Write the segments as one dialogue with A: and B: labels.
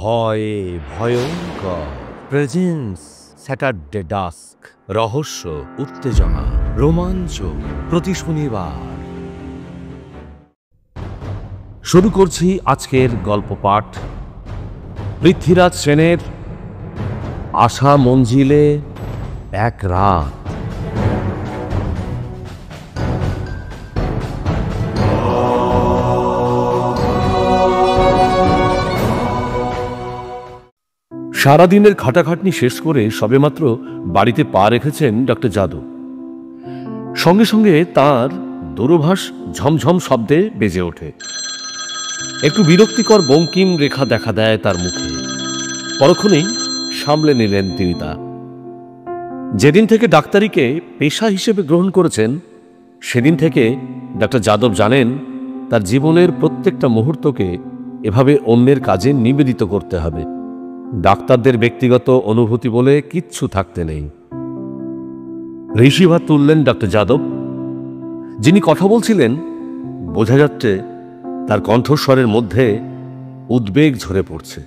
A: ভয়ে ভয়ঙ্কর presence, Saturday dusk, রহস্য, উত্তেজনা, রোমাঞ্চ, প্রতি শনিবার। শুরু করছি আজকের গল্প পাঠ। পৃথ্বীরাজ সেনের আশা মঞ্জিলে এক রাত। সারাদিনের খাটাখাটনি শেষ করে সবেমাত্র বাড়িতে পা রেখেছেন ডক্টর যাদব। সঙ্গে সঙ্গে তার দূরভাষ ঝমঝম শব্দে বেজে ওঠে। একটু বিরক্তিকর বঙ্কিম রেখা দেখা দেয় তার মুখে। পরক্ষণেই সামলে নিলেন তিনি তা। যেদিন থেকে ডাক্তারিকে পেশা হিসেবে গ্রহণ করেছেন, সেদিন থেকে ডক্টর যাদব জানেন তার জীবনের প্রত্যেকটা মুহূর্তকে এভাবে অন্যের কাজে নিবেদিত করতে হবে। ডাক্তারদের ব্যক্তিগত অনুভূতি বলে কিচ্ছু থাকতে নেই। রিসিভার তুললেন ডক্টর যাদব। যিনি কথা বলছিলেন, বোঝা যাচ্ছে তার কণ্ঠস্বরের মধ্যে উদ্বেগ ঝরে পড়ছে।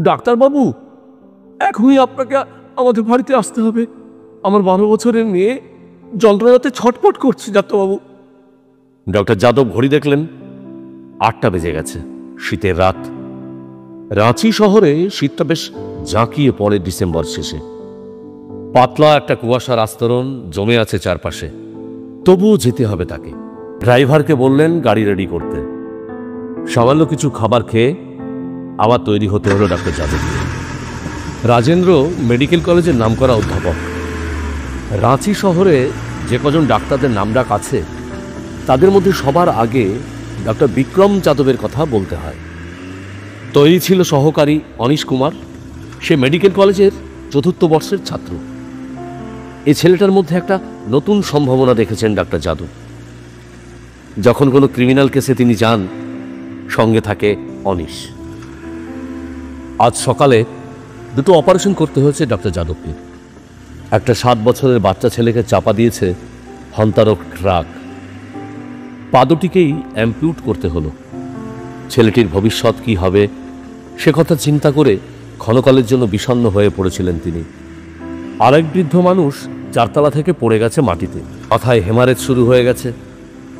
A: ডাক্তারবাবু, এখনই আপনাকে আমাদের বাড়িতে আসতে হবে। আমার 12 বছরের মেয়ে যন্ত্রণাতে ছটফট করছে ডাক্তারবাবু। ডক্টর যাদব ঘড়ি দেখলেন, 8টা বেজে গেছে। শীতের রাত। রাঁচি শহরে শীতটা বেশ জাঁকিয়ে পড়ে ডিসেম্বর শেষে। পাতলা একটা কুয়াশার আস্তরণ জমে আছে চারপাশে। তবুও যেতে হবে তাকে। ড্রাইভারকে বললেন গাড়ি রেডি করতে। সামান্য কিছু খাবার খেয়ে আবার তৈরি হতে হলো ডক্টর যাদব। রাজেন্দ্র মেডিকেল কলেজের নামকরা অধ্যাপক। রাঁচি শহরে যে কজন ডাক্তারদের নামডাক আছে, তাদের মধ্যে সবার আগে ডক্টর বিক্রম যাদবের কথা বলতে হয়। তৈরি ছিল সহকারী অনিশ কুমার। সে মেডিকেল কলেজের 4র্থ বর্ষের ছাত্র। এই ছেলেটার মধ্যে একটা নতুন সম্ভাবনা দেখেছেন ডক্টর যাদব। যখন কোনো ক্রিমিনাল কেসে তিনি যান, সঙ্গে থাকে অনিশ। আজ সকালে 2টো অপারেশন করতে হয়েছে ডক্টর যাদবকে। একটা 7 বছরের বাচ্চা ছেলেকে চাপা দিয়েছে হন্তারক ট্রাক। পা দুটিকেই অ্যাম্পিউট করতে হলো। ছেলেটির ভবিষ্যৎ কি হবে সে কথা চিন্তা করে ক্ষণকালের জন্য বিষণ্ণ হয়ে পড়েছিলেন তিনি। আরেক বৃদ্ধ মানুষ 4তলা থেকে পড়ে গেছে মাটিতে। মাথায় হেমারেজ শুরু হয়ে গেছে।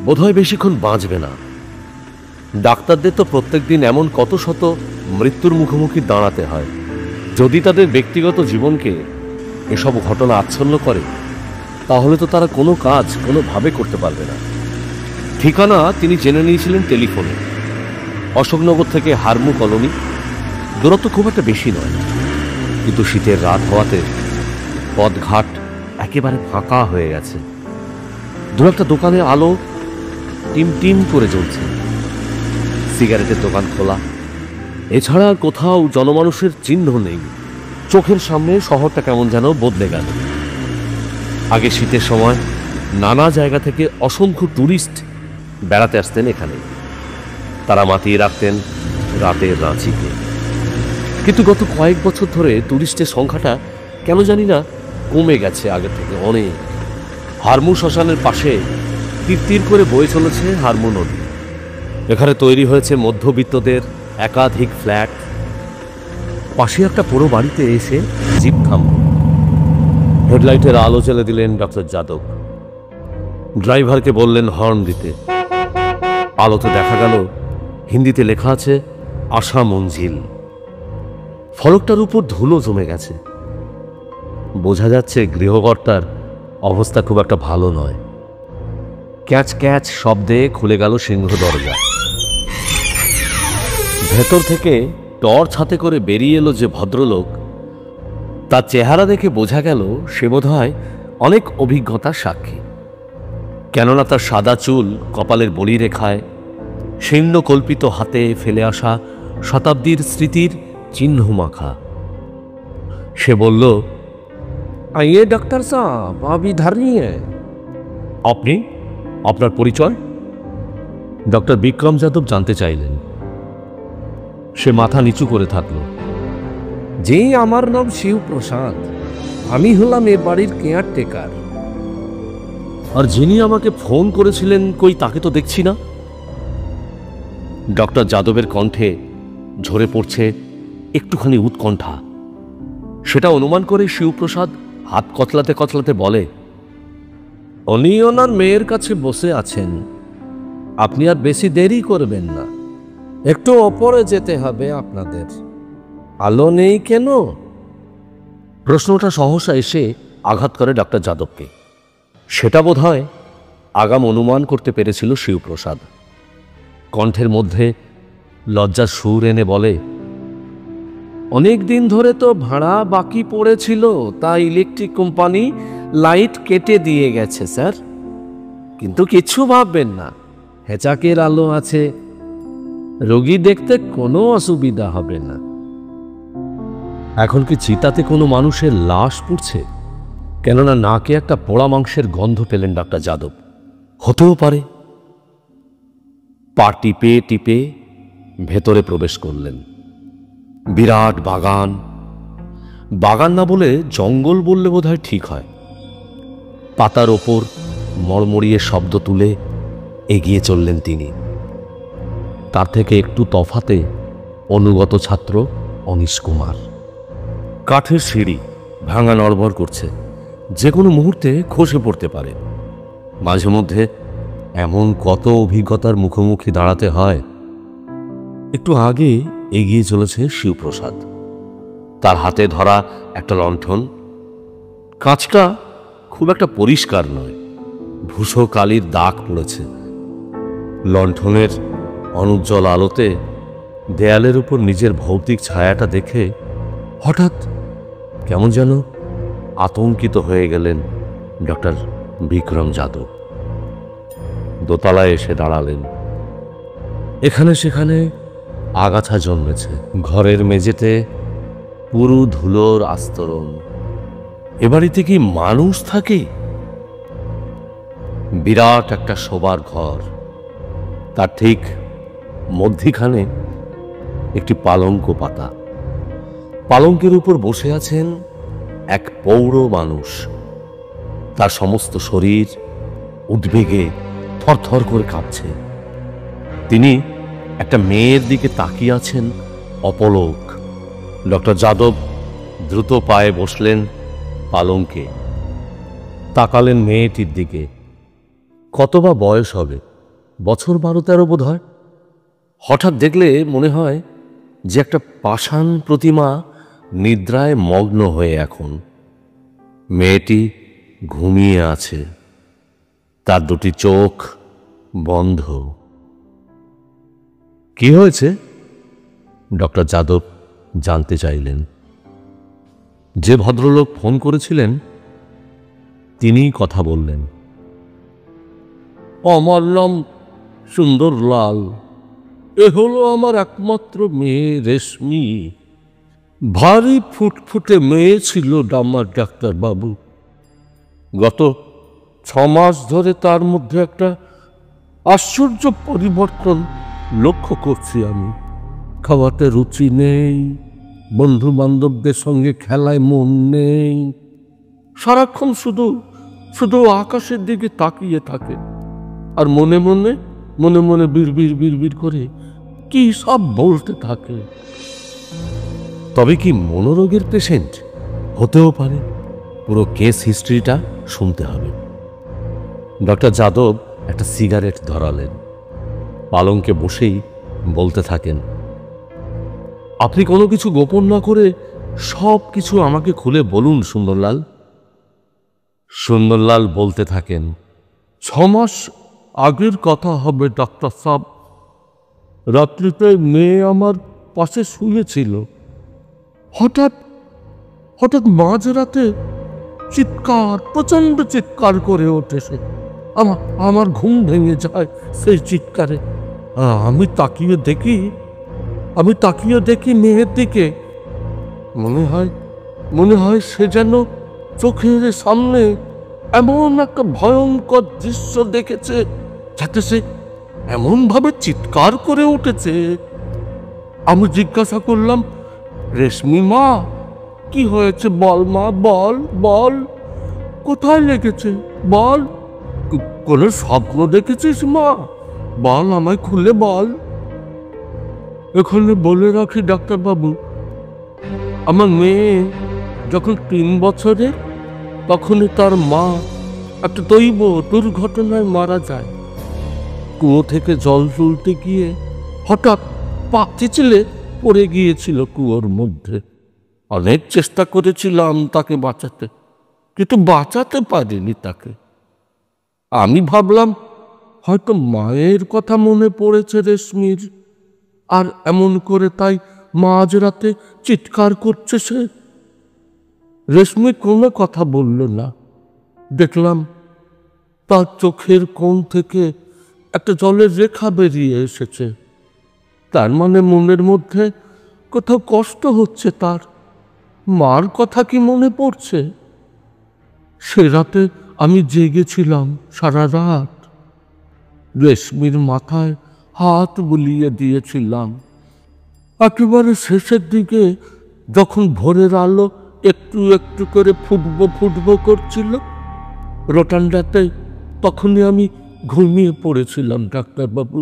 A: বোধহয় বেশিক্ষণ বাঁচবে না। ডাক্তারদের তো প্রত্যেক দিন এমন কত শত মৃত্যুর মুখোমুখি দাঁড়াতে হয়। যদি তাদের ব্যক্তিগত জীবনকে এসব ঘটনা আচ্ছন্ন করে, তাহলে তো তারা কোনো কাজ কোনোভাবে করতে পারবে না। ঠিকানা তিনি জেনে নিয়েছিলেন টেলিফোনে। অশোকনগর থেকে হারমু কলোনি। দূরত্ব খুব একটা বেশি নয়, কিন্তু শীতের রাত হওয়াতে পথঘাট একেবারে ফাঁকা হয়ে গেছে। দু একটা দোকানে আলো টিম টিম করে জ্বলছে। সিগারেটের দোকান খোলা। এছাড়া আর কোথাও জনমানুষের চিহ্ন নেই। চোখের সামনে শহরটা কেমন যেন বদলে গেল। আগে শীতের সময় নানা জায়গা থেকে অসংখ্য টুরিস্ট বেড়াতে আসতেন এখানে। তারা মাতিয়ে রাখতেন রাতের রাঁচিকে। কিন্তু গত কয়েক বছর ধরে টুরিস্টের সংখ্যাটা কেন জানি না কমে গেছে আগে থেকে অনেক। হারমু শ্মশানের পাশে তীর করে বয়ে চলেছে হারমু নদী। এখানে তৈরি হয়েছে মধ্যবিত্তদের একাধিক ফ্ল্যাট। পাশে একটা পুরো বাড়িতে এসে জিপ থামল। হেডলাইটের আলো জ্বেলে দিলেন ডক্টর যাদব। ড্রাইভারকে বললেন হর্ন দিতে। আলোতে দেখা গেল হিন্দিতে লেখা আছে আশা মঞ্জিল। ফলকটার উপর ধুলো জমে গেছে। বোঝা যাচ্ছে গৃহকর্তার অবস্থা খুব একটা ভালো নয়। ক্যাচ ক্যাচ শব্দে খুলে গেল সিংহ দরজা। ভেতর থেকে টর্চ হাতে করে বেরিয়ে এলো যে ভদ্রলোক, তার চেহারা দেখে বোঝা গেল সে বোধহয় অনেক অভিজ্ঞতার সাক্ষী। কেননা তার সাদা চুল কপালের বলিরেখায়, শীর্ণ কল্পিত হাতে ফেলে আসা শতাব্দীর স্মৃতির চিহ্ন মাখা। সে বলল, আইয়ে ডাক্তার সাহেব, আপ ইধার হি হ্যায়। আপনি? আপনার পরিচয়? ডক্টর বিক্রম যাদব জানতে চাইলেন। সে মাথা নিচু করে থাকল। জি, আমার নাম শিবপ্রসাদ। আমি হলাম এ বাড়ির কেয়ারটেকার। আর যিনি আমাকে ফোন করেছিলেন, কই তাকে তো দেখছি না। ডক্টর যাদবের কণ্ঠে ঝরে পড়ছে একটুখানি উৎকণ্ঠা। সেটা অনুমান করে শিবপ্রসাদ হাত কতলাতে কতলাতে বলে, উনি ওনার মেয়ের কাছে বসে আছেন, আপনি আর বেশি দেরি করবেন না, একটু ওপরে যেতে হবে আপনাদের। আলো নেই কেন? প্রশ্নটা সহসা এসে আঘাত করে ডাক্তার যাদবকে। সেটা বোধহয় আগাম অনুমান করতে পেরেছিল শিবপ্রসাদ। কণ্ঠের মধ্যে লজ্জার সুর এনে বলে, অনেক দিন ধরে তো ভাড়া বাকি পড়েছিল, তাই ইলেকট্রিক কোম্পানি লাইট কেটে দিয়ে গেছে স্যার। কিন্তু কিছু ভাববেন না, হেঁচাকের আলো আছে, রোগী দেখতে কোনো অসুবিধা হবে না। এখন কি চিতাতে কোনো মানুষের লাশ পুড়ছে? কেননা নাকে একটা পোড়া মাংসের গন্ধ পেলেন ডাক্তার যাদব। হতেও পারে। পা টিপে টিপে ভেতরে প্রবেশ করলেন। বিরাট বাগান, বাগান না বলে জঙ্গল বললে বোধহয় ঠিক হয়। পাতার ওপর মড়মড়িয়ে শব্দ তুলে এগিয়ে চললেন তিনি। তার থেকে একটু তফাতে অনুগত ছাত্র অনিশ কুমার। কাঠের সিঁড়ি ভাঙা নড়বড় করছে, যে কোনো মুহূর্তে খসে পড়তে পারে। মাঝে মধ্যে এমন কত অভিজ্ঞতার মুখোমুখি দাঁড়াতে হয়। একটু আগে এগিয়ে চলেছে শিবপ্রসাদ। তার হাতে ধরা একটা লণ্ঠন। কাঁচটা খুব একটা পরিষ্কার নয়, ভূষো কালির দাগ পড়েছে। লণ্ঠনের অনুজ্জ্বল আলোতে দেয়ালের উপর নিজের ভৌতিক ছায়াটা দেখে হঠাৎ কেমন যেন আতঙ্কিত হয়ে গেলেন ডক্টর বিক্রম যাদব। দোতলায় এসে দাঁড়ালেন। এখানে সেখানে আগাছা জন্মেছে, ঘরের মেঝেতে পুরু ধুলোর আস্তরণ। এ বাড়িতে কি মানুষ থাকে? বিরাট একটা শোবার ঘর, তার ঠিক মধ্যিখানে একটি পালঙ্ক পাতা। পালঙ্কের উপর বসে আছেন এক পৌঢ় মানুষ। তার সমস্ত শরীর উদ্বেগে থরথর করে কাঁপছে। তিনি একটা মেয়ের দিকে তাকিয়ে আছেন অপলক। ডক্টর যাদব দ্রুত পায়ে বসলেন পালঙ্কে, তাকালেন মেয়েটির দিকে। কত বা বয়স হবে, বছর 12-13 বোধ হয়। হঠাৎ দেখলে মনে হয় যে একটা পাষাণ প্রতিমা নিদ্রায় মগ্ন হয়ে এখন। মেয়েটি ঘুমিয়ে আছে, তার দুটি চোখ বন্ধ। কি হয়েছে? ডক্টর যাদব জানতে চাইলেন। যে ভদ্রলোক ফোন করেছিলেন তিনিই কথা বললেন। আমার নাম সুন্দরলাল, এ হলো আমার একমাত্র মেয়ে রেশমি। ভারী ফুটফুটে মেয়ে ছিল আমার ডাক্তারবাবু। গত 6 মাস ধরে তার মধ্যে একটা আশ্চর্য পরিবর্তন লক্ষ্য করছি আমি। খাওয়াতে রুচি নেই, বন্ধু বান্ধবদের সঙ্গে খেলায় মন নেই, সারাক্ষণ শুধু শুধু আকাশের দিকে তাকিয়ে থাকে, আর মনে মনে মনে মনে বিড়বিড় বিড়বিড় করে কি সব বলতে থাকে। তবে কি মনোরোগের পেশেন্ট? হতেও পারে। পুরো কেস হিস্ট্রিটা শুনতে হবে। ডক্টর যাদব একটা সিগারেট ধরালেন, পালঙ্কে বসেই বলতে থাকেন, আপনি কোনো কিছু গোপন না করে সব কিছু আমাকে খুলে বলুন সুন্দরলাল। সুন্দরলাল বলতে থাকেন, 6 মাস আগের কথা হবে ডাক্তার সাহেব। রাত্রিতে মেয়ে আমার পাশে শুয়েছিল। হঠাৎ হঠাৎ মাঝরাতে চিৎকার, প্রচন্ড চিৎকার করে ওঠে সে। আমার ঘুম ভেঙে যায় সেই চিৎকারে। আমি তাকিয়ে দেখি মেয়ের দিকে। মনে হয় সে যেন চোখের সামনে এমন একটা ভয়ঙ্কর দৃশ্য দেখেছে, যাতে সে এমন ভাবে চিৎকার করে উঠেছে। আমি জিজ্ঞাসা করলাম, রেশমি মা, কি হয়েছে বল মা, বল বল, কোথায় লেগেছে বল, কোন স্বপ্ন দেখেছিস মা, বল, আমায় খুলে বল। এখানে বলে রাখি ডাক্তারবাবু, আমার মেয়ে যখন 3 বছরের তখনই তার মা একটা দৈব দুর্ঘটনায় মারা যায়। কুয়ো থেকে জল তুলতে গিয়ে হঠাৎ পা পিছলে পড়ে গিয়েছিল কুয়োর মধ্যে। অনেক চেষ্টা করেছিলাম তাকে বাঁচাতে, কিন্তু বাঁচাতে পারিনি তাকে। আমি ভাবলাম হয়তো মায়ের কথা মনে পড়েছে রেশমির, আর এমন করে তাই মাঝরাতে চিৎকার করছে সে। রেশমি কোনো কথা বলল না। দেখলাম তার চোখের কোণ থেকে একটা জলের রেখা বেরিয়ে এসেছে। তার মানে মনের মধ্যে কোথাও কষ্ট হচ্ছে তার। মার কথা কি মনে পড়ছে? সে রাতে আমি জেগেছিলাম সারা রাত। রেশমির মাথায় হাত বুলিয়ে দিয়েছিলাম। একেবারে শেষের দিকে যখন ভোরের আলো একটু একটু করে ফুটবো ফুটবো করছিল রোটানডাতে, তখনই আমি ঘুমিয়ে পড়েছিলাম ডাক্তারবাবু।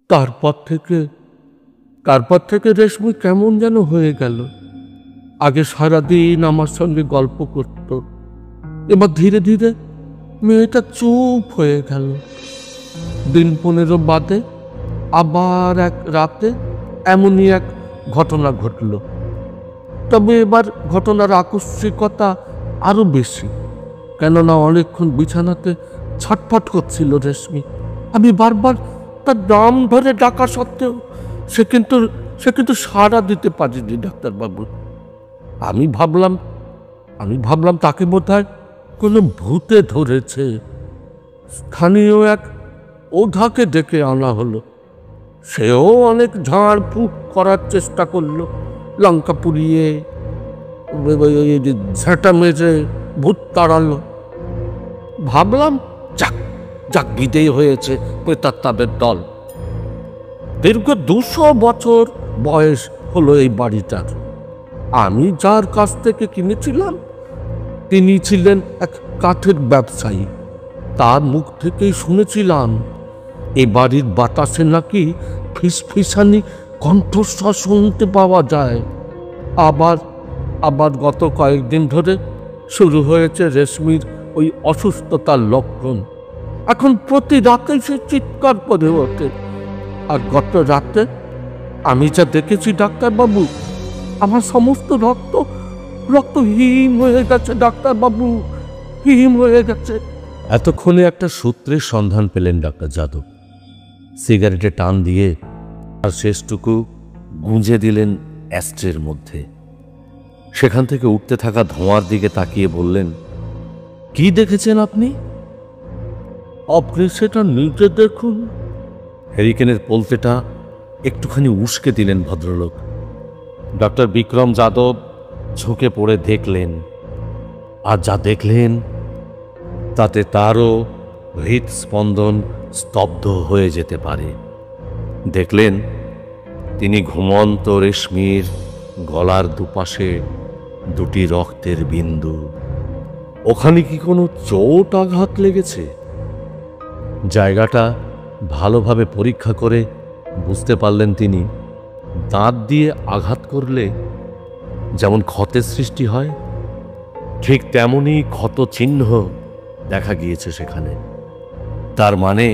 A: তারপর থেকে রেশমি কেমন যেন হয়ে গেল। আগে সারাদিন আমার সঙ্গে গল্প করত, এবার ধীরে ধীরে মেয়েটা চুপ হয়ে গেল। দিন 15 বাদে আবার এক রাতে এমনই এক ঘটনা ঘটল। তবে এবার ঘটনার আকস্মিকতা আরো বেশি, কেননা অনেকক্ষণ বিছানাতে ছটফট করছিল রেশমি। আমি বারবার তার নাম ধরে ডাকা সত্ত্বেও সে কিন্তু সাড়া দিতে পারেনি ডাক্তারবাবু। আমি ভাবলাম তাকে বোধহয় কোনো ভূতে ধরেছে। স্থানীয় এক ওঝাকে ডেকে আনা হলো। সেও অনেক ঝাড়ফুঁক করার চেষ্টা করলো, লঙ্কা পুড়িয়ে ঝাঁটা মেজে ভূত তাড়ালো। ভাবলাম যাক বিদেয় হয়েছে প্রেতাত্মাদের দল। দীর্ঘ 200 বছর বয়স হলো এই বাড়িটার। আমি যার কাছ থেকে কিনেছিলাম তিনি ছিলেন এক কাঠের ব্যবসায়ী। তার মুখ থেকেই শুনেছিলাম এই বাড়ির বাতাসে নাকি ফিসফিসানি কণ্ঠস্বর শুনতে পাওয়া যায়। আবার গত কয়েকদিন ধরে শুরু হয়েছে রেশমির ওই অসুস্থতার লক্ষণ। এখন প্রতি রাতে সে চিৎকার করে ওঠে। আর গত রাতে আমি যা দেখেছি ডাক্তারবাবু, আমার সমস্ত রক্ত হিম হয়ে গেছে ডাক্তারবাবু, হিম হয়ে গেছে।
B: এতক্ষণে একটা সূত্রের সন্ধান পেলেন ডাক্তার যাদব। সিগারেটে টান দিয়ে আর শেষটুকু গুঁজে দিলেন অ্যাস্ট্রের মধ্যে। সেখান থেকে উঠতে থাকা ধোঁয়ার দিকে তাকিয়ে বললেন, কি দেখেছেন আপনি?
A: আপনি সেটা নিজে দেখুন।
B: হ্যারিকেনের পোলতেটা একটুখানি উস্কে দিলেন ভদ্রলোক। ডক্টর বিক্রম যাদব ঝুঁকে পড়ে দেখলেন, আর যা দেখলেন তাতে তারও হৃদস্পন্দন স্তব্ধ হয়ে যেতে পারে। দেখলেন তিনি ঘুমন্ত রেশমির গলার দুপাশে দুটি রক্তের বিন্দু। ওখানে কি কোনো চোট আঘাত লেগেছে? জায়গাটা ভালোভাবে পরীক্ষা করে বুঝতে পারলেন তিনি, দাঁত দিয়ে আঘাত করলে যেমন ক্ষতের সৃষ্টি হয়, ঠিক তেমনই ক্ষত চিহ্ন দেখা গিয়েছে সেখানে। তার মানে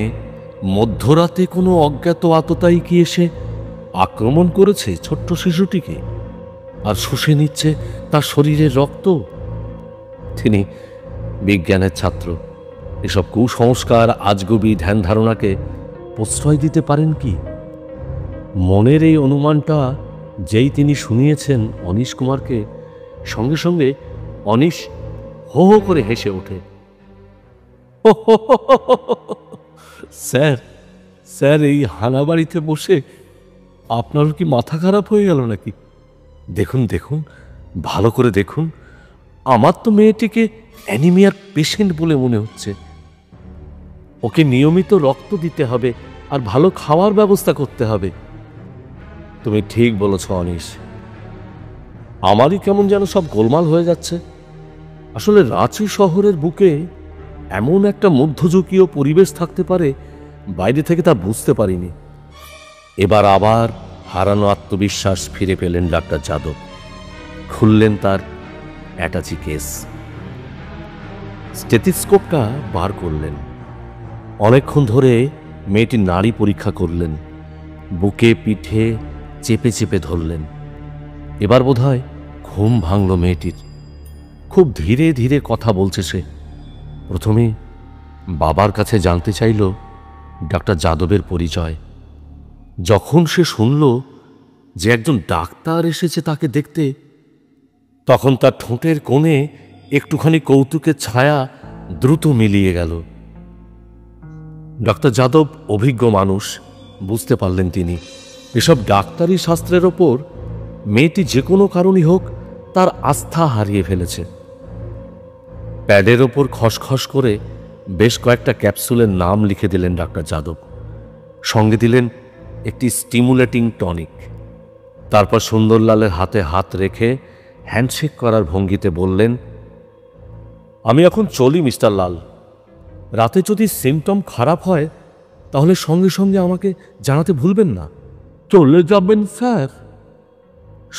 B: মধ্যরাতে কোনো অজ্ঞাত আততায়ী কি এসে আক্রমণ করেছে ছোট্ট শিশুটিকে আর শুষে নিচ্ছে তার শরীরের রক্ত। তিনি বিজ্ঞানের ছাত্র, এসব কুসংস্কার আজগুবি ধ্যান ধারণাকে প্রশ্রয় দিতে পারেন কি? মনের এই অনুমানটা যেই তিনি শুনিয়েছেন অনিশ কুমারকে, সঙ্গে সঙ্গে অনিশ হো হো করে হেসে ওঠে।
A: স্যার এই হানাবাড়িতে বসে আপনার কি মাথা খারাপ হয়ে গেল নাকি?
B: দেখুন ভালো করে দেখুন। আমার তো মেয়েটিকে অ্যানিমিয়ার পেশেন্ট বলে মনে হচ্ছে। ওকে নিয়মিত রক্ত দিতে হবে আর ভালো খাওয়ার ব্যবস্থা করতে হবে। তুমি ঠিক বলেছ অনিশ, আমারই কেমন যেন সব গোলমাল হয়ে যাচ্ছে। আসলে রাঁচি শহরের বুকে এমন একটা মধ্যযুগীয় পরিবেশ থাকতে পারে বাইরে থেকে তা বুঝতে পারিনি। এবার আবার হারানো আত্মবিশ্বাস ফিরে পেলেন ডাক্তার যাদব। খুললেন তার অ্যাটাচি কেস, স্টেথিস্কোপটা বার করলেন। অনেকক্ষণ ধরে মেয়েটির নাড়ি পরীক্ষা করলেন, বুকে পিঠে চেপে চেপে ধরলেন। এবার বোধহয় ঘুম ভাঙল মেয়েটির। খুব ধীরে ধীরে কথা বলছে সে। প্রথমে বাবার কাছে জানতে চাইল ডাক্তার যাদবের পরিচয়। যখন সে শুনল যে একজন ডাক্তার এসেছে তাকে দেখতে, তখন তার ঠোঁটের কোণে একটুখানি কৌতুকের ছায়া দ্রুত মিলিয়ে গেল। ডাক্তার যাদব অভিজ্ঞ মানুষ, বুঝতে পারলেন তিনি এসব ডাক্তারি শাস্ত্রের ওপর মেয়েটি যে কোনো কারণই হোক তার আস্থা হারিয়ে ফেলেছে। প্যাডের ওপর খসখস করে বেশ কয়েকটা ক্যাপসুলের নাম লিখে দিলেন ডাক্তার যাদব। সঙ্গে দিলেন একটি স্টিমুলেটিং টনিক। তারপর সুন্দরলালের হাতে হাত রেখে হ্যান্ডশেক করার ভঙ্গিতে বললেন, আমি এখন চলি মিস্টার লাল। রাতে যদি সিমটম খারাপ হয় তাহলে সঙ্গে সঙ্গে আমাকে জানাতে ভুলবেন না।
A: চলে যাবেন স্যার?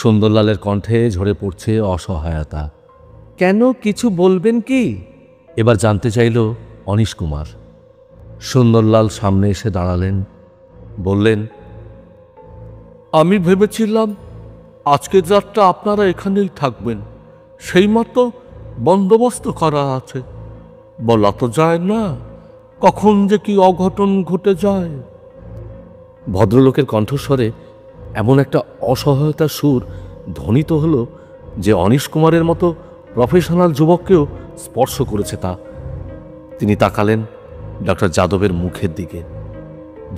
B: সুন্দরলালের কণ্ঠে ঝরে পড়ছে অসহায়তা।
A: কেন, কিছু বলবেন কি?
B: এবার জানতে চাইল অনিশ কুমার। সুন্দরলাল সামনে এসে দাঁড়ালেন, বললেন,
A: আমি ভেবেছিলাম আজকের রাতটা আপনারা এখানেই থাকবেন, সেই মতো বন্দোবস্ত করা আছে। বলা তো যায় না কখন যে কি অঘটন ঘটে যায়।
B: ভদ্রলোকের কণ্ঠস্বরে এমন একটা অসহায়তার সুর ধ্বনিত হলো যে অনিশ কুমারের মতো প্রফেশনাল যুবককেও স্পর্শ করেছে তা। তিনি তাকালেন ডক্টর যাদবের মুখের দিকে।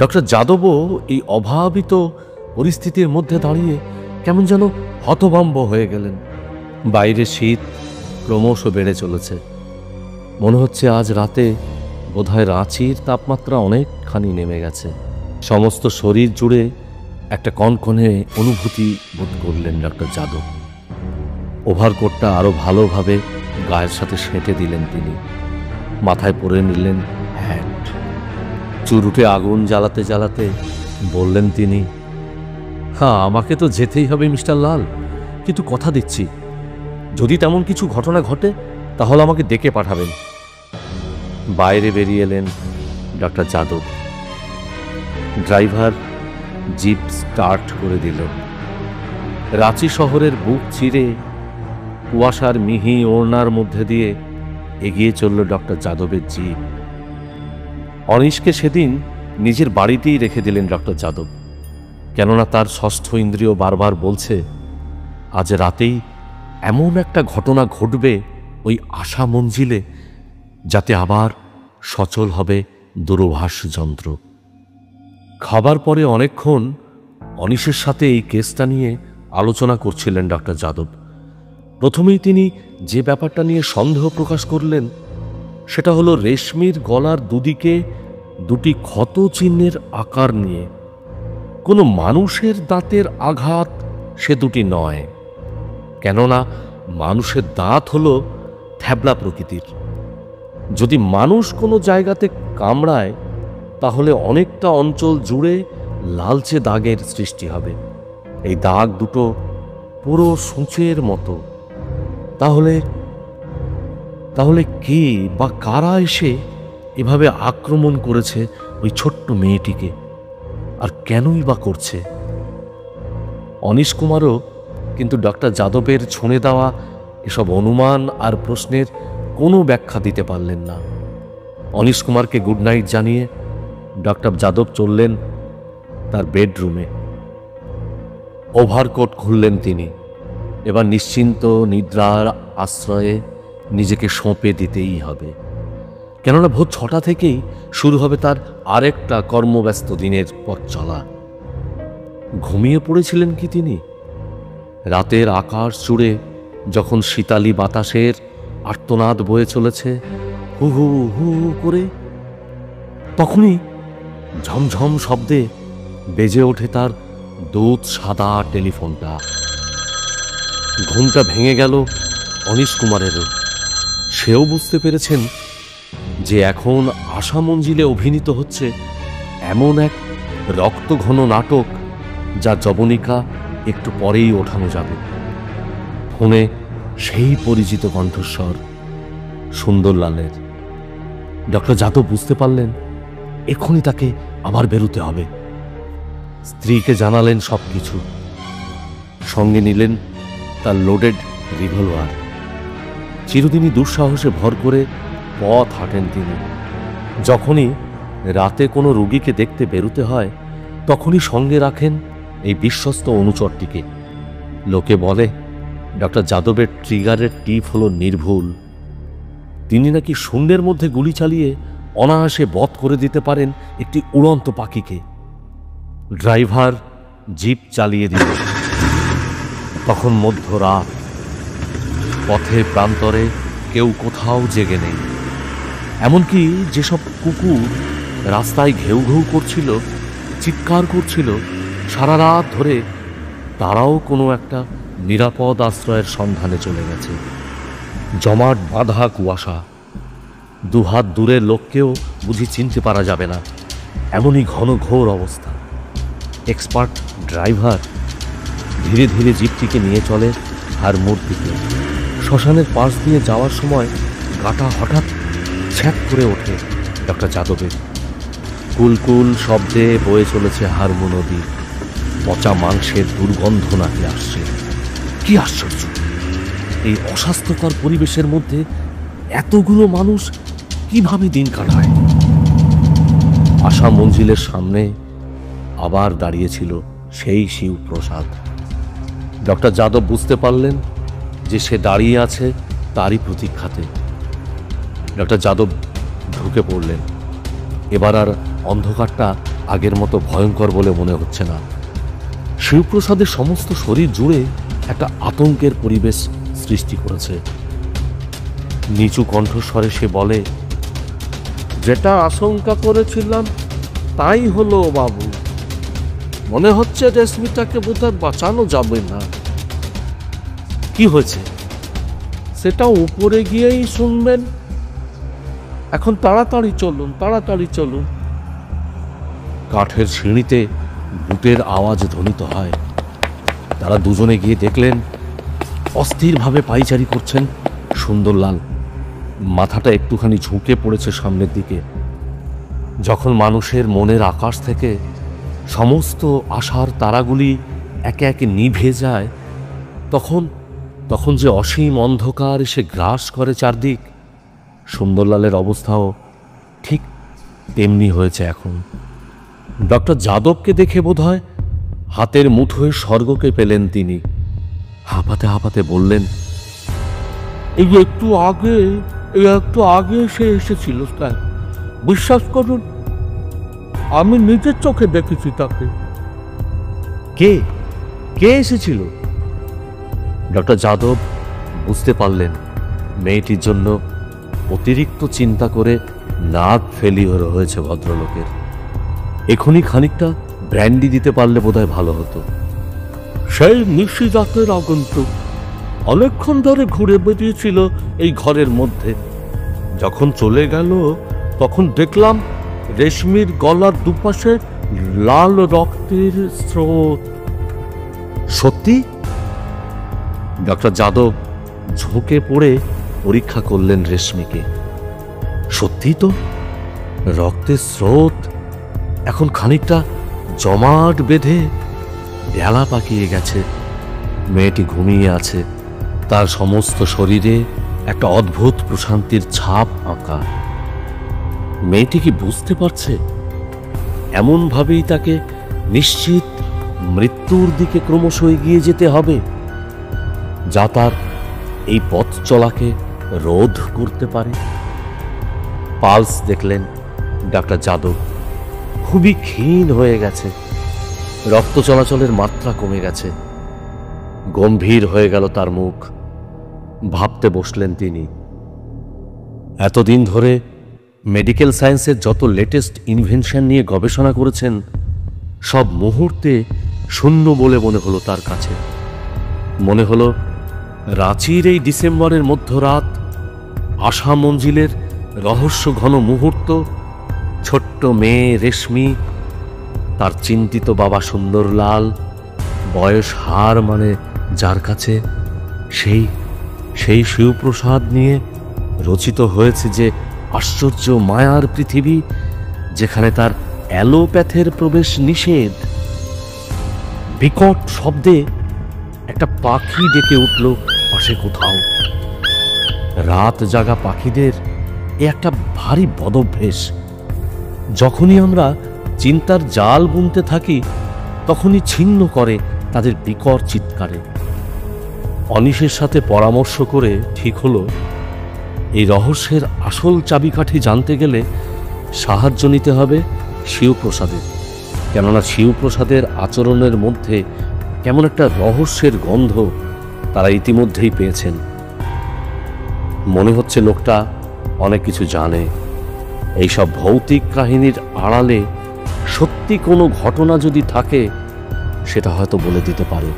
B: ডক্টর যাদবও এই অভাবিত পরিস্থিতির মধ্যে দাঁড়িয়ে কেমন যেন হতভম্ব হয়ে গেলেন। বাইরে শীত ক্রমশ বেড়ে চলেছে। মনে হচ্ছে আজ রাতে বোধহয় রাঁচির তাপমাত্রা অনেকখানি নেমে গেছে। সমস্ত শরীর জুড়ে একটা কনকনে অনুভূতি বোধ করলেন ডক্টর যাদব। ওভারকোটটা আরো ভালোভাবে গায়ের সাথে সেঁটে দিলেন তিনি। মাথায় পরে নিলেন হ্যাট। চুরুটে আগুন জ্বালাতে জ্বালাতে বললেন তিনি, হ্যাঁ, আমাকে তো যেতেই হবে মিস্টার লাল, কিন্তু কথা দিচ্ছি যদি তেমন কিছু ঘটনা ঘটে তাহলে আমাকে ডেকে পাঠাবেন। বাইরে বেরিয়ে এলেন doctor Yadav. Driver jeep start করে দিল। রাঁচি শহরের বুক চিরে কুয়াশার মিহি ওড়নার মধ্যে দিয়ে এগিয়ে চলল ডক্টর যাদবের জিপ। অনিশকে সেদিন নিজের বাড়িতেই রেখে দিলেন ডক্টর যাদব, কেননা তার ষষ্ঠ ইন্দ্রিয় বারবার বলছে আজ রাতেই এমন একটা ঘটনা ঘটবে ওই আশা মঞ্জিলে, যাতে আবার সচল হবে দূরভাষ যন্ত্র। খাবার পরে অনেকক্ষণ অনিশের সাথে এই কেসটা নিয়ে আলোচনা করছিলেন ডক্টর যাদব। প্রথমেই তিনি যে ব্যাপারটা নিয়ে সন্দেহ প্রকাশ করলেন সেটা হলো রেশমির গলার দুদিকে দুটি ক্ষত চিহ্নের আকার নিয়ে। কোনো মানুষের দাঁতের আঘাত সে দুটি নয়, কেননা মানুষের দাঁত হলো থ্যাবলা প্রকৃতির। যদি মানুষ কোনো জায়গাতে কামড়ায় তাহলে অনেকটা অঞ্চল জুড়ে লালচে দাগের সৃষ্টি হবে। এই দাগ দুটো পুরো সূঁচের মতো। তাহলে তাহলে কে বা কারা এসে এভাবে আক্রমণ করেছে ওই ছোট্ট মেয়েটিকে, আর কেনই বা করছে? অনিশ কুমারও কিন্তু ডক্টর যাদবের ছুঁড়ে দেওয়া এসব অনুমান আর প্রশ্নের কোনো ব্যাখ্যা দিতে পারলেন না। অনিশ কুমারকে গুড নাইট জানিয়ে ডক্টর যাদব চললেন তার বেডরুমে। ওভারকোট খুললেন তিনি। এবার নিশ্চিন্ত নিদ্রার আশ্রয়ে নিজেকে সঁপে দিতেই হবে, কেননা ভোর 6টা থেকেই শুরু হবে তার আরেকটা কর্মব্যস্ত দিনের পথ চলা। ঘুমিয়ে পড়েছিলেন কি তিনি? রাতের আকাশ জুড়ে যখন শীতালি বাতাসের আর্তনাদ বয়ে চলেছে হু হু হু করে, তখনই ঝমঝম শব্দে বেজে ওঠে তার দুধ সাদা টেলিফোনটা। ঘুমটা ভেঙে গেল অনিশ কুমারেরও। সেও বুঝতে পেরেছেন যে এখন আশা মঞ্জিলে অভিনীত হচ্ছে এমন এক রক্তঘন নাটক যা যবনিকা একটু পরেই ওঠানো যাবে। ফোনে সেই পরিচিত কণ্ঠস্বর সুন্দরলালের। ডক্টর যাদব বুঝতে পারলেন এক্ষুনি তাকে আবার বেরোতে হবে। স্ত্রীকে জানালেন সবকিছু, সঙ্গে নিলেন তার লোডেড রিভলভার। চিরদিনই দুঃসাহসে ভর করে পথ হাঁটেন তিনি। যখনই রাতে কোনো রোগীকে দেখতে বেরোতে হয় তখনই সঙ্গে রাখেন এই বিশ্বস্ত অনুচরটিকে। লোকে বলে ডক্টর যাদবের ট্রিগারের টিপ হলো নির্ভুল। তিনি নাকি শূন্যের মধ্যে গুলি চালিয়ে অনায়াসে বধ করে দিতে পারেন একটি উড়ন্ত পাখিকে। ড্রাইভার জিপ চালিয়ে দিল। তখন মধ্যরাত, পথে প্রান্তরে কেউ কোথাও জেগে নেই। এমনকি যেসব কুকুর রাস্তায় ঘেউ ঘেউ করছিল, চিৎকার করছিল সারা রাত ধরে, তারাও কোনো একটা নিরাপদ আশ্রয়ের সন্ধানে চলে গেছে। জমাট বাঁধা কুয়াশা, দুহাত দূরের লোককেও বুঝি চিনতে পারা যাবে না, এমনই ঘন ঘোর অবস্থা। এক্সপার্ট ড্রাইভার ধীরে ধীরে জিপটিকে নিয়ে চলে হারমোড় দিকে। শ্মশানের পাশ দিয়ে যাওয়ার সময় গাটা হঠাৎ ছ্যাঁক করে ওঠে ডক্টর যাদবের। কুলকুল শব্দে বয়ে চলেছে হারমো নদী। পচা মাংসের দুর্গন্ধ নাকি আসছে। কি আশ্চর্য! এই অস্বাস্থ্যকর পরিবেশের মধ্যে এতগুলো মানুষ কিভাবে দিন কাটায়? আশা মঞ্জিলের সামনে আবার দাঁড়িয়েছিল সেই শিবপ্রসাদ। ডক্টর যাদব বুঝতে পারলেন যে সে দাঁড়িয়ে আছে তারই প্রতীক্ষাতে। ডক্টর যাদব ঢুকে পড়লেন। এবার আর অন্ধকারটা আগের মতো ভয়ঙ্কর বলে মনে হচ্ছে না। শিবপ্রসাদের সমস্ত শরীর জুড়ে একটা আতঙ্কের পরিবেশ সৃষ্টি করেছে। নিচু কণ্ঠস্বরে সে বলে, যেটা আশঙ্কা করেছিলাম তাই হলো বাবু। মনে হচ্ছে রেশমিটাকে বোধহয় বাঁচানো যাবে না। কি হয়েছে সেটা উপরে গিয়েই শুনবেন। এখন তাড়াতাড়ি চলুন, তাড়াতাড়ি চলুন। কাঠের সিঁড়িতে বুটের আওয়াজ ধ্বনিত হয়। তারা দুজনে গিয়ে দেখলেন অস্থিরভাবে পায়চারি করছেন সুন্দরলাল। মাথাটা একটুখানি ঝুঁকে পড়েছে সামনের দিকে। যখন মানুষের মনের আকাশ থেকে সমস্ত আশার তারাগুলি একে একে নিভে যায়, তখন যে অসীম অন্ধকার এসে গ্রাস করে চারদিক, সুন্দরলালের অবস্থাও ঠিক তেমনি হয়েছে এখন। ডক্টর যাদবকে দেখে বোধহয় হাতের মুঠোয় স্বর্গকে পেলেন তিনি। হাঁপাতে হাঁপাতে বললেন, এই একটু আগে সে এসেছিল স্যার। বিশ্বাস করুন, আমি নিজের চোখে দেখেছি তাকে। কে এসেছিল? ডক্টর যাদব বুঝতে পারলেন মেয়েটির জন্য অতিরিক্ত চিন্তা করে নাক ফেলিওর হয়েছে ভদ্রলোকের। এখনই খানিকটা ব্র্যান্ডি দিতে পারলে বোধহয় ভালো হতো। সেই নিশি রাতের আগন্তুক অনেকক্ষণ ধরে ঘুরে বেরিয়েছিল এই ঘরের মধ্যে। যখন চলে গেল তখন দেখলাম রেশমির গলার দুপাশে লাল রক্তের স্রোত। সত্যি? ডক্টর যাদব ঝুঁকে পড়ে পরীক্ষা করলেন রেশমিকে। সত্যি তো, রক্তের স্রোত এখন খানিকটা জমাট বেঁধে বেলা পাকিয়ে গেছে। মেয়েটি ঘুমিয়ে আছে, তার সমস্ত শরীরে একটা অদ্ভুত প্রশান্তির ছাপ আঁকা। মেয়েটি কি বুঝতে পারছে এমনভাবেই তাকে নিশ্চিত মৃত্যুর দিকে ক্রমশ এগিয়ে যেতে হবে, যা তার এই পথ চলাকে রোধ করতে পারে? পালস দেখলেন ডাক্তার যাদব খুবই ক্ষীণ হয়ে গেছে। রক্ত চলাচলের মাত্রা কমে গেছে। গম্ভীর হয়ে গেল তার মুখ। ভাবতে বসলেন তিনি। এতদিন ধরে মেডিকেল সায়েন্সের যত লেটেস্ট ইনভেনশন নিয়ে গবেষণা করেছেন, সব মুহূর্তে শূন্য বলে মনে হলো তার কাছে। মনে হলো রাঁচির এই ডিসেম্বরের মধ্যরাত, আশা মঞ্জিলের রহস্য ঘন মুহূর্ত, ছোট্ট মেয়ে রেশমি, তার চিন্তিত বাবা সুন্দরলাল, বয়স হার মানে যার কাছে, সেই সেই শিবপ্রসাদ নিয়ে রচিত হয়েছে যে আশ্চর্য মায়ার পৃথিবী, যেখানে তার অ্যালোপ্যাথের প্রবেশ নিষেধ। বিকট শব্দে একটা পাখি ডেকে উঠল পাশে কোথাও। রাত জাগা পাখিদের এ একটা ভারী বদভ্যেস। যখনই আমরা চিন্তার জাল বুনতে থাকি, তখনই ছিন্ন করে তাদের বিকট চিৎকারে। অনিশের সাথে পরামর্শ করে ঠিক হলো, এই রহস্যের আসল চাবিকাঠি জানতে গেলে সাহায্য নিতে হবে শিবপ্রসাদের। কেননা শিবপ্রসাদের আচরণের মধ্যে কেমন একটা রহস্যের গন্ধ তারা ইতিমধ্যেই পেয়েছেন। মনে হচ্ছে লোকটা অনেক কিছু জানে। এইসব ভৌতিক কাহিনীর আড়ালে সত্যি কোনো ঘটনা যদি থাকে, সেটা হয়তো বলে দিতে পারে।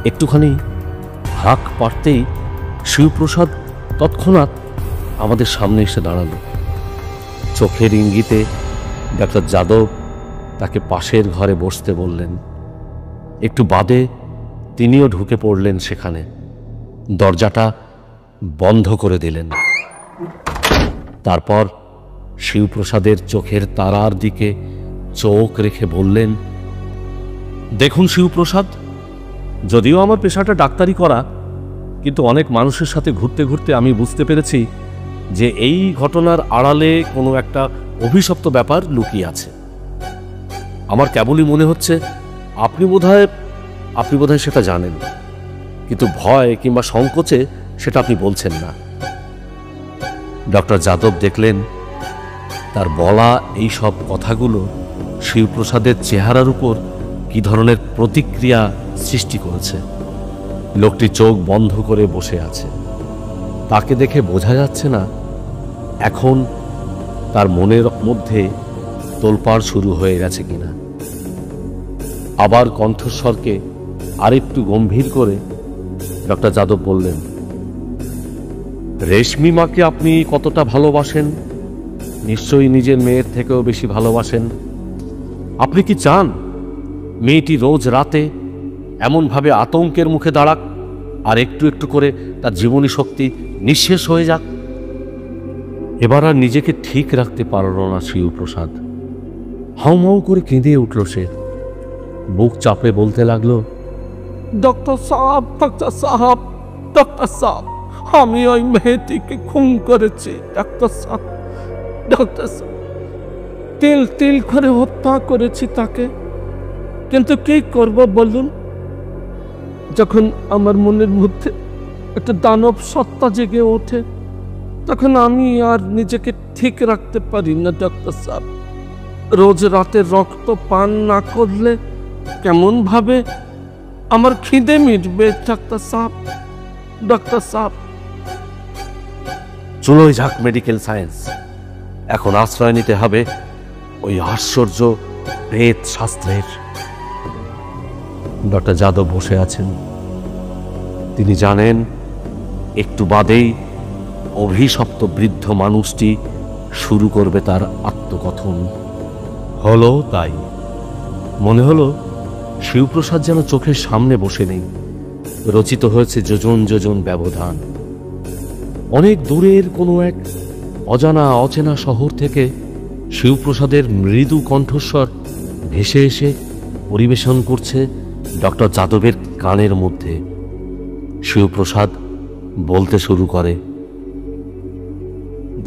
B: একটুখানি হাঁক পারতেই শিবপ্রসাদ তৎক্ষণাৎ আমাদের সামনে এসে দাঁড়ালো। চোখের ইঙ্গিতে ডাক্তার যাদব তাকে পাশের ঘরে বসতে বললেন। একটু বাদে তিনিও ঢুকে পড়লেন সেখানে। দরজাটা বন্ধ করে দিলেন। তারপর শিবপ্রসাদের চোখের তারার দিকে চোখ রেখে বললেন, দেখুন শিবপ্রসাদ, যদিও আমার পেশাটা ডাক্তারি করা, কিন্তু অনেক মানুষের সাথে ঘুরতে ঘুরতে আমি বুঝতে পেরেছি যে এই ঘটনার আড়ালে কোনো একটা অভিশপ্ত ব্যাপার লুকিয়ে আছে। আমার কেবলই মনে হচ্ছে আপনি বোধহয় সেটা জানেন, কিন্তু ভয় কিংবা সংকোচে সেটা আপনি বলছেন না। ডক্টর যাদব দেখলেন তার বলা এই সব কথাগুলো শিবপ্রসাদের চেহারার উপর কি ধরনের প্রতিক্রিয়া সৃষ্টি করেছে। লোকটি চোখ বন্ধ করে বসে আছে। তাকে দেখে বোঝা যাচ্ছে না এখন তার মনের মধ্যে তোলপাড় শুরু হয়ে গেছে কিনা। আবার কণ্ঠস্বরকে আরেকটু গম্ভীর করে ডক্টর যাদব বললেন, রেশমি মাকে আপনি কতটা ভালোবাসেন? নিশ্চয়ই নিজের মেয়ের থেকেও বেশি ভালোবাসেন। আপনি কি চান মেয়েটি রোজ রাতে এমনভাবে আতঙ্কের মুখে দাঁড়াক আর একটু একটু করে তার জীবনী শক্তি নিঃশেষ হয়ে যাক? এবার আর নিজেকে ঠিক রাখতে পারল না শিবপ্রসাদ। হাউমাউ করে কেঁদে উঠল সে। বুক চাপড়ে বলতে লাগলো,
A: ডক্টর সাহেব, আমি ওই মেয়েটিকে খুন করেছি। ডক্টর সাহেব, তিল তিল করে হত্যা করেছি তাকে। কিন্তু কি করব বলুন? যখন আমার মনের মধ্যে একটা দানব সত্তা জেগে ওঠে, তখন আমি আর নিজেকে ঠিক রাখতে পারি না। ডক্টর সাহেব, রোজ রাতে রক্ত পান না করলে কেমন ভাবে আমার খিদে মিটবে? ডক্টর সাহেব,
B: চলোই যাক মেডিকেল সায়েন্স। এখন আশ্রয় নিতে হবে ওই আশ্চর্য প্রেত শাস্ত্রের। ডক্টর যাদব বসে আছেন। তিনি জানেন একটু বাদেই অভিশপ্ত বৃদ্ধ মানুষটি শুরু করবে তার আত্মকথন। হলো তাই। মনে হলো শিবপ্রসাদ যেন চোখের সামনে বসে নেই। রচিত হয়েছে যোজন যোজন ব্যবধান। অনেক দূরের কোনো এক অজানা অচেনা শহর থেকে শিবপ্রসাদের মৃদু কণ্ঠস্বর ভেসে এসে পরিবেশন করছে ডক্টর যাদবের কানের মধ্যে। শিবপ্রসাদ বলতে শুরু করে,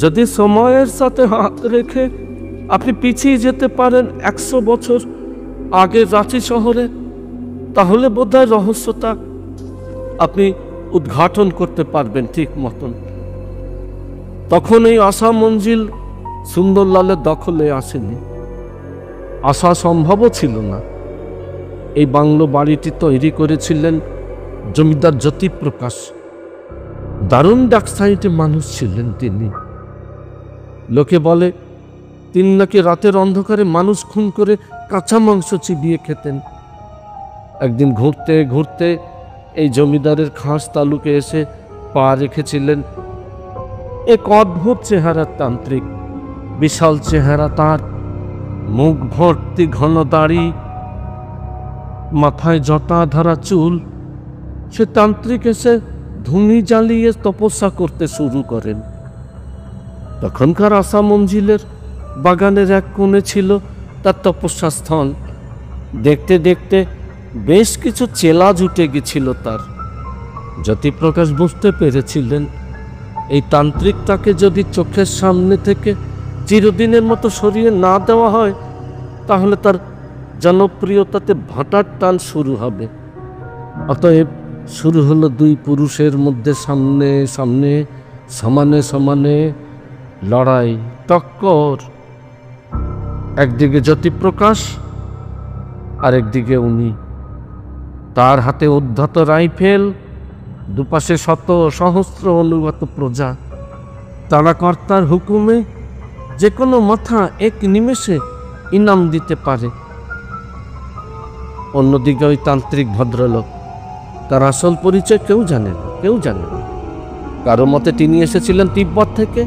A: যদি সময়ের সাথে হাত রেখে আপনি পিছিয়ে যেতে পারেন 100 বছর আগের রাঁচি শহরে, তাহলে বোধহয় রহস্যটা আপনি উদ্ঘাটন করতে পারবেন ঠিক মতন। তখন এই আশা মঞ্জিল সুন্দরলালের দখলে আসেনি, আসা সম্ভবও ছিল না। এই বাংলো বাড়িটি তৈরি করেছিলেন জমিদার জ্যোতিপ্রকাশ। দারুণ ডাকসাইটে মানুষ ছিলেন তিনি। লোকে বলে তিনি নাকি রাতের অন্ধকারে মানুষ খুন করে কাঁচা মাংস চিবিয়ে খেতেন। একদিন ঘুরতে ঘুরতে এই জমিদারের খাস তালুকে এসে পা রেখেছিলেন এক অদ্ভুত চেহারার তান্ত্রিক। বিশাল চেহারা তার, মুখ ভর্তি ঘন দাড়ি, মাথায় জটা ধরা চুল। সে তান্ত্রিক এসে ধুনি জ্বালিয়ে তপস্যা করতে শুরু করেন। তখনকার আশা মঞ্জিলের বাগানের এক কোণে ছিল তার তপস্যা স্থল। দেখতে দেখতে বেশ কিছু চেলা জুটে গেছিল তার। জ্যোতিপ্রকাশ বুঝতে পেরেছিলেন এই তান্ত্রিক তাকে যদি চোখের সামনে থেকে চিরদিনের মতো সরিয়ে না দেওয়া হয় তাহলে তার জনপ্রিয়তাতে ভাটার টান শুরু হবে। অতএব শুরু হলো দুই পুরুষের মধ্যে সামনে সামনে সমানে সমানে লড়াই, টক্কর। একদিকে জ্যোতিপ্রকাশ আর একদিকে উনি। তার হাতে উদ্ধত রাইফেল, দুপাশে শত সহস্র অনুগত প্রজা। তারা কর্তার হুকুমে যে কোনো মাথা এক নিমেষে ইনাম দিতে পারে। অন্যদিকে ওই তান্ত্রিক ভদ্রলোক, তার আসল পরিচয় কেউ জানে না, কেউ জানে না। কারো মতে তিনি এসেছিলেন তিব্বত থেকে,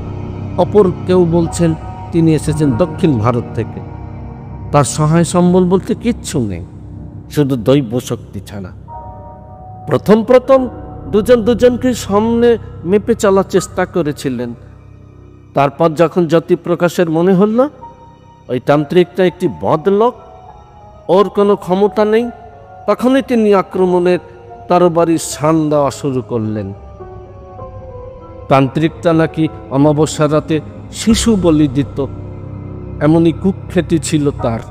A: অপর কেউ বলছেন তিনি এসেছেন দক্ষিণ ভারত থেকে। তার সহায় সম্বল বলতে কিচ্ছু নেই, শুধু দৈব শক্তি ছাড়া। প্রথম প্রথম দুজন দুজনকে সামনে মেপে চলার চেষ্টা করেছিলেন। তারপর যখন জ্যোতিপ্রকাশের মনে হল ওই তান্ত্রিকটা একটি বদলোক, ওর কোনো ক্ষমতা নেই, তখনই তিনি আক্রমণের তরবারির শান দেওয়া শুরু করলেন। তান্ত্রিকটা নাকি অমাবস্যা রাতে শিশু বলি দিত, এমনই কুখ্যাতি ছিল তার।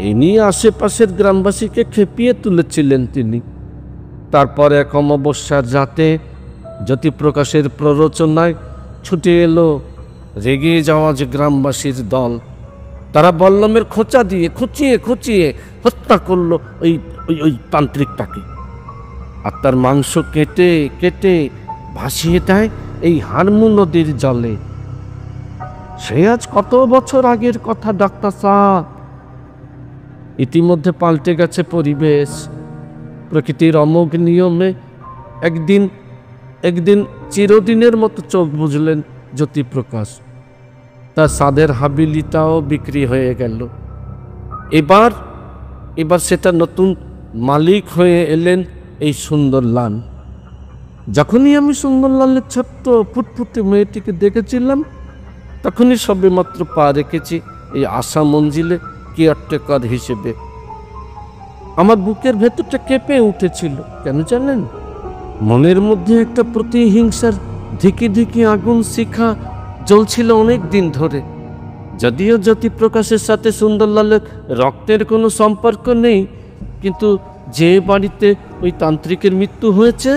A: এ নিয়ে আশেপাশের গ্রামবাসীকে খেপিয়ে তুলেছিলেন তিনি। তারপর এক অমাবস্যার রাতে জ্যোতিপ্রকাশের প্ররোচনায় ছুটে এলো রেগে যাওয়া যে গ্রামবাসীর দল। তারা বল্লমের খোঁচা দিয়ে খুঁচিয়ে খুঁচিয়ে হত্যা করলো ওই ওই ওই তান্ত্রিকটাকে, আর তার মাংস কেটে কেটে ভাসিয়ে দেয় এই হারমু নদীর জলে। সে আজ কত বছর আগের কথা ডাক্তার সাহেব। ইতিমধ্যে পাল্টে গেছে পরিবেশ। প্রকৃতির অমোঘ নিয়মে একদিন একদিন চিরদিনের মতো চোখ বুঝলেন জ্যোতিপ্রকাশ। তার সাদের হাবিলিটাও বিক্রি হয়ে গেল। এবার সেটা নতুন মালিক হয়ে এলেন এই সুন্দরলাল। যখনই আমি সুন্দরলালের ছোট্ট ফুটফুটে মেয়েটিকে দেখেছিলাম তখনই সবেমাত্র পা রেখেছি এই আশা মঞ্জিলে কেয়ারটেকার হিসেবে। আমার বুকের ভেতরটা কেঁপে উঠেছিল। কেন জানেন? মনের মধ্যে একটা প্রতিহিংসার ধিকি ধিকি আগুন শিখা জ্বলছিল অনেক দিন ধরে। যদিও জ্যোতিপ্রকাশের সাথে সুন্দরলালের রক্তের কোনো সম্পর্ক নেই, কিন্তু যে বাড়িতে ওই তান্ত্রিকের মৃত্যু হয়েছে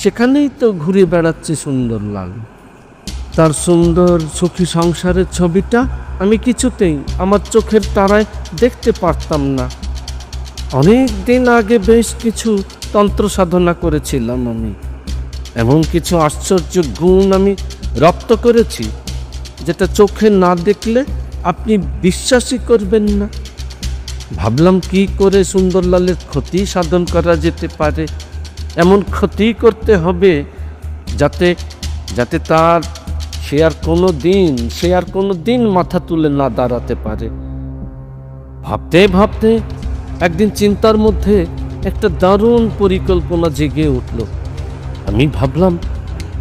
A: সেখানেই তো ঘুরে বেড়াচ্ছে সুন্দরলাল। তার সুন্দর সুখী সংসারের ছবিটা আমি কিছুতেই আমার চোখের তারায় দেখতে পারতাম না। অনেক দিন আগে বেশ কিছু তন্ত্র সাধনা করেছিলাম আমি। এমন কিছু আশ্চর্য গুণ আমি রপ্ত করেছি যেটা চোখে না দেখলে আপনি বিশ্বাসই করবেন না। ভাবলাম কি করে সুন্দরলালের ক্ষতি সাধন করা যেতে পারে। এমন ক্ষতি করতে হবে যাতে যাতে তার সে আর কোনো দিন মাথা তুলে না দাঁড়াতে পারে। ভাবতে ভাবতে একদিন চিন্তার মধ্যে একটা দারুণ পরিকল্পনা জেগে উঠল।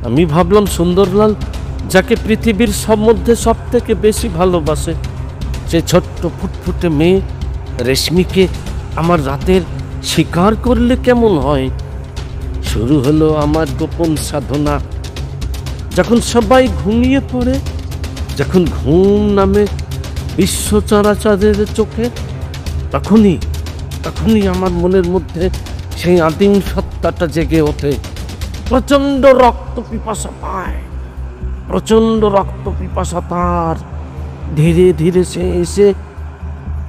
A: আমি ভাবলাম সুন্দরলাল যাকে পৃথিবীর মধ্যে সব থেকে বেশি ভালোবাসে, সে ছোট্ট ফুটফুটে মেয়ে রেশমিকে আমার রাতের শিকার করলে কেমন হয়। শুরু হলো আমার গোপন সাধনা। যখন সবাই ঘুমিয়ে পড়ে, যখন ঘুম নামে বিশ্ব চরাচরের চোখে, তখনই আমার মনের মধ্যে সেই আদিম সত্তাটা জেগে ওঠে। প্রচণ্ড রক্ত পিপাসা তার। ধীরে ধীরে সে এসে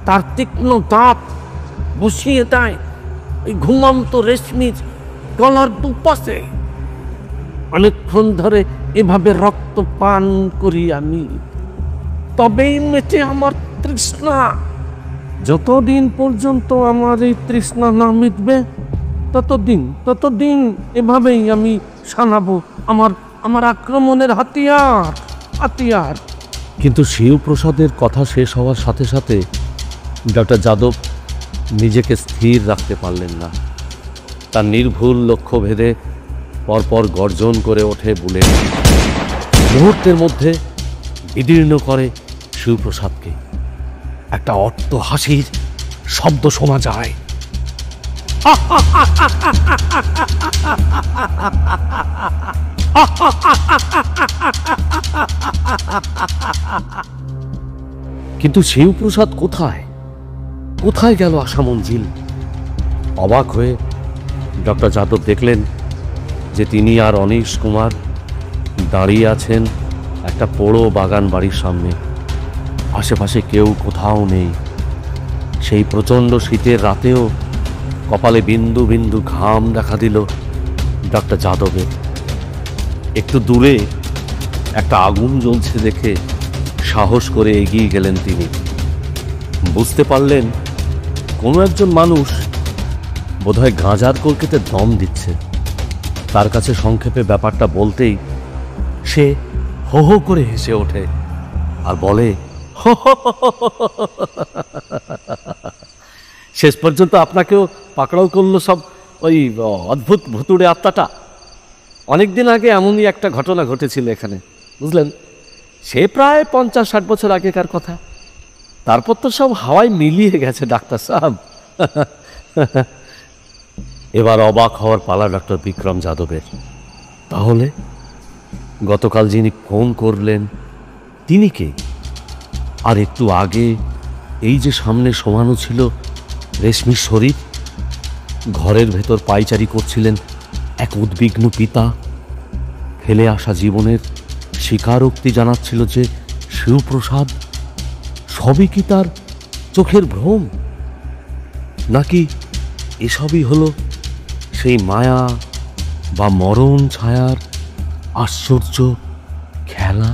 A: তার তীক্ষ্ণ দাঁত বসিয়ে দেয় ওই ঘুমন্ত রেশমির গলার দুপাশে। অনেকক্ষণ ধরে এভাবে রক্ত পান করি আমি, তবেই মেটে আমার তৃষ্ণা। যতদিন পর্যন্ত আমার এই তৃষ্ণা না মিটবে ততদিন এভাবেই আমি শানাবো আমার আক্রমণের হাতিয়ার।
B: কিন্তু শিবপ্রসাদের কথা শেষ হওয়ার সাথে সাথে ডক্টর যাদব নিজেকে স্থির রাখতে পারলেন না। তার নির্ভুল লক্ষ্য ভেদে পরপর গর্জন করে ওঠে বুলেট। মুহূর্তের মধ্যে বিদীর্ণ করে শিবপ্রসাদকে। একটা অট্ট হাসির শব্দ শোনা যায়। কিন্তু শিবপ্রসাদ কোথায়? কোথায় গেল আশা মঞ্জিল? অবাক হয়ে ডক্টর যাদব দেখলেন যে তিনি আর অনীশ কুমার দাঁড়িয়ে আছেন একটা পোড়ো বাগান বাড়ির সামনে। আশেপাশে কেউ কোথাও নেই। সেই প্রচণ্ড শীতের রাতেও কপালে বিন্দু বিন্দু ঘাম দেখা দিল ডক্টর যাদবের। একটু দূরে একটা আগুন জ্বলছে দেখে সাহস করে এগিয়ে গেলেন তিনি। বুঝতে পারলেন কোনো একজন মানুষ বোধহয় গাঁজার কলকেতে দম দিচ্ছে। তার কাছে সংক্ষেপে ব্যাপারটা বলতেই সে হো হো করে হেসে ওঠে আর বলে, শেষ পর্যন্ত আপনাকেও পাকড়াও করলো সব ওই অদ্ভুত ভুতুড়ে আত্মাটা। অনেকদিন আগে এমনই একটা ঘটনা ঘটেছিল এখানে, বুঝলেন? সে প্রায় 50-60 বছর আগেকার কথা। তারপর তো সব হাওয়ায় মিলিয়ে গেছে ডাক্তার সাহেব। এবার অবাক হওয়ার পালা ডক্টর বিক্রম যাদবের। তাহলে গতকাল যিনি ফোন করলেন তিনি কে? আর একটু আগে এই যে সামনে শোয়ানো ছিল রেশমির শরীর, ঘরের ভেতর পায়চারি করছিলেন এক উদ্বিগ্ন পিতা, ফেলে আসা জীবনের স্বীকারোক্তি জানাচ্ছিল যে শিবপ্রসাদ, সবই কি তার চোখের ভ্রম? নাকি এসবই হলো সেই মায়া বা মরণ ছায়ার আশ্চর্য খেলা?